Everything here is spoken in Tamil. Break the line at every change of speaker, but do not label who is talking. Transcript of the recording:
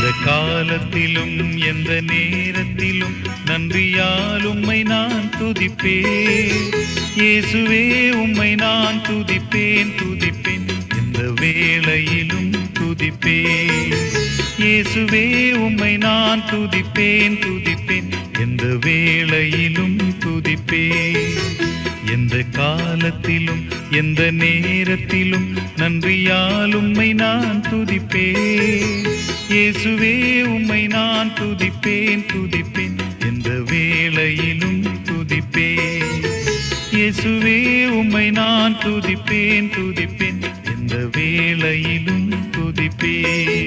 எந்த காலத்திலும் எந்த நேரத்திலும் நன்றியால் உம்மை நான் துதிப்பேன். இயேசுவே உம்மை நான் துதிப்பேன் துதிப்பேன், எந்த வேளையிலும் துதிப்பேன். இயேசுவே உம்மை நான் துதிப்பேன் துதிப்பேன், எந்த வேளையிலும் துதிப்பேன். எந்த காலத்திலும் எந்த நேரத்திலும் நன்றியால் உம்மை நான் துதிப்பேன். இயேசுவே உம்மை நான் துதிப்பேன் துதிப்பேன், எந்த வேளையிலும் துதிப்பேன். இயேசுவே உம்மை நான் துதிப்பேன் துதிப்பேன், எந்த வேளையிலும் துதிப்பேன்.